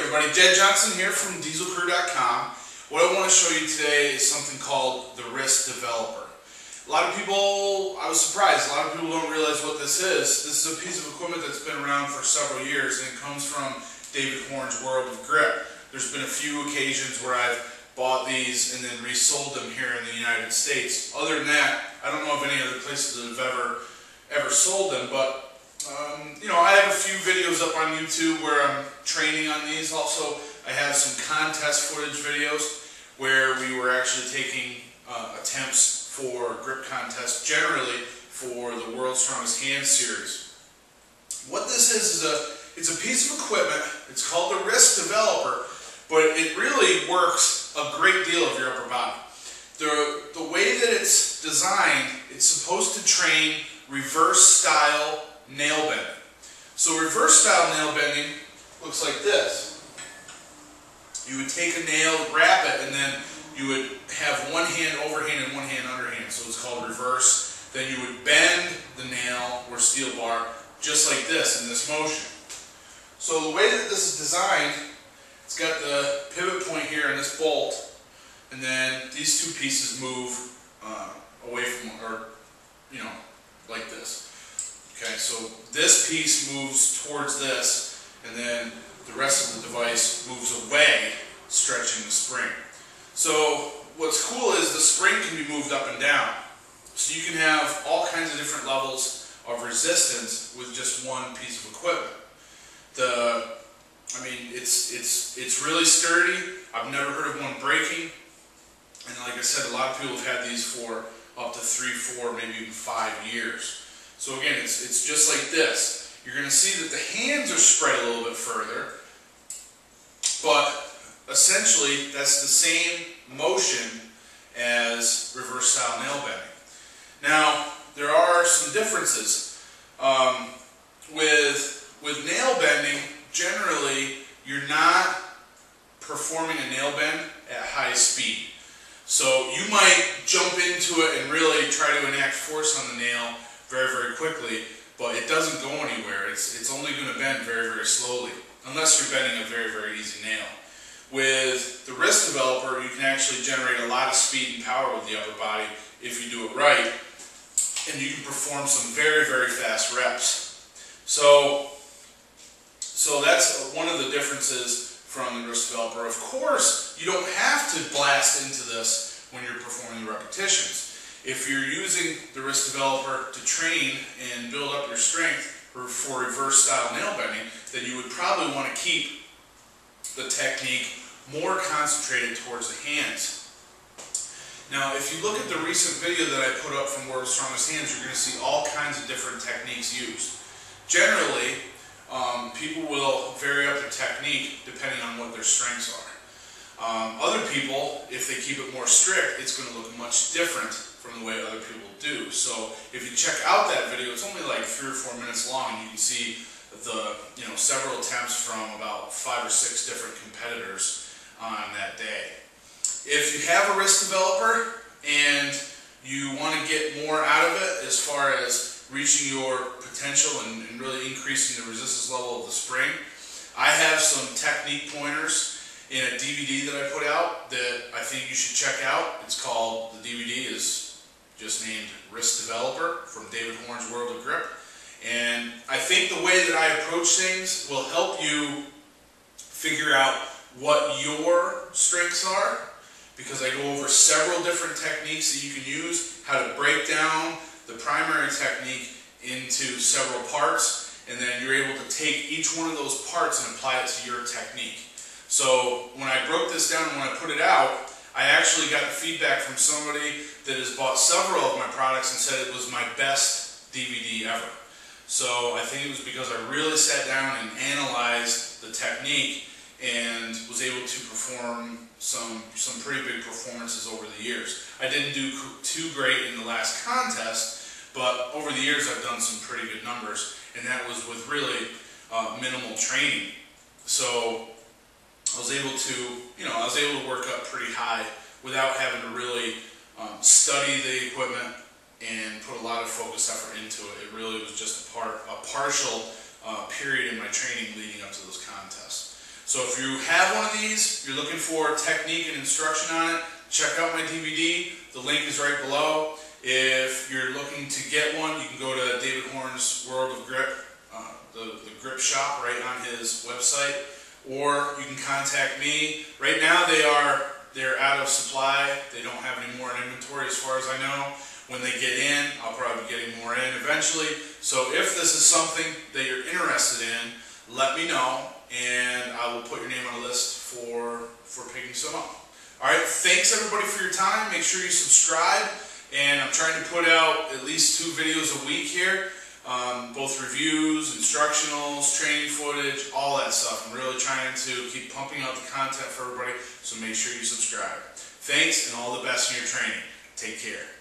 everybody, Jed Johnson here from dieselcrew.com. What I want to show you today is something called the wrist developer. A lot of people, I was surprised, a lot of people don't realize what this is. This is a piece of equipment that's been around for several years, and it comes from David Horn's World of Grip. There's been a few occasions where I've bought these and then resold them here in the United States. Other than that, I don't know of any other places that have ever sold them, but you know, I have a few videos up on YouTube where I'm training on these. Also, I have some contest footage videos where we were actually taking attempts for grip contests, generally for the World's Strongest Hands series. What this is it's a piece of equipment. It's called the wrist developer, but it really works a great deal of your upper body. The way that it's designed, it's supposed to train reverse style nail bending. So reverse style nail bending looks like this. You would take a nail, wrap it, and then you would have one hand overhand and one hand underhand. So it's called reverse. Then you would bend the nail or steel bar just like this in this motion. So the way that this is designed, it's got the pivot point here in this bolt, and then these two pieces move away from, or you know, like this. Okay, so this piece moves towards this, and then the rest of the device moves away, stretching the spring. So what's cool is the spring can be moved up and down. So you can have all kinds of different levels of resistance with just one piece of equipment. I mean, it's really sturdy. I've never heard of one breaking. And like I said, a lot of people have had these for up to 3, 4, maybe even 5 years. So again, it's just like this. You're going to see that the hands are spread a little bit further, but essentially that's the same motion as reverse style nail bending. Now, there are some differences. With nail bending, generally you're not performing a nail bend at high speed. So you might jump into it and really try to enact force on the nail very, very quickly, but it doesn't go anywhere. It's only going to bend very, very slowly, unless you're bending a very, very easy nail. With the wrist developer, you can actually generate a lot of speed and power with the upper body if you do it right, and you can perform some very, very fast reps. So that's one of the differences from the wrist developer. Of course, you don't have to blast into this when you're performing the repetitions. If you're using the wrist developer to train and build up your strength for reverse style nail bending, then you would probably want to keep the technique more concentrated towards the hands. Now, if you look at the recent video that I put up from World's Strongest Hands, you're going to see all kinds of different techniques used. Generally, people will vary up their technique depending on what their strengths are. Other people, if they keep it more strict, it's going to look much different from the way other people do. So if you check out that video, it's only like 3 or 4 minutes long, and you can see the several attempts from about 5 or 6 different competitors on that day. If you have a wrist developer and you want to get more out of it as far as reaching your potential and really increasing the resistance level of the spring, I have some technique pointers in a DVD that I put out that I think you should check out. It's called, the DVD is just named Wrist Developer from David Horn's World of Grip. And I think the way that I approach things will help you figure out what your strengths are, because I go over several different techniques that you can use, how to break down the primary technique into several parts, and then you're able to take each one of those parts and apply it to your technique. So when I broke this down and when I put it out, I actually got feedback from somebody that has bought several of my products and said it was my best DVD ever. So I think it was because I really sat down and analyzed the technique and was able to perform some pretty big performances over the years. I didn't do too great in the last contest, but over the years I've done some pretty good numbers, and that was with really minimal training. So I was able to work up pretty high without having to really study the equipment and put a lot of focus effort into it. It really was just a partial period in my training leading up to those contests. So if you have one of these, you're looking for technique and instruction on it, check out my DVD. The link is right below. If you're looking to get one, you can go to David Horn's World of Grip, the grip shop right on his website, or you can contact me. Right now they're out of supply. They don't have any more in inventory as far as I know. When they get in, I'll probably be getting more in eventually. So if this is something that you're interested in, let me know, and I will put your name on a list for picking some up. Alright, thanks everybody for your time. Make sure you subscribe, and I'm trying to put out at least 2 videos a week here. Both reviews, instructionals, training footage, all that stuff. I'm really trying to keep pumping out the content for everybody, so make sure you subscribe. Thanks, and all the best in your training. Take care.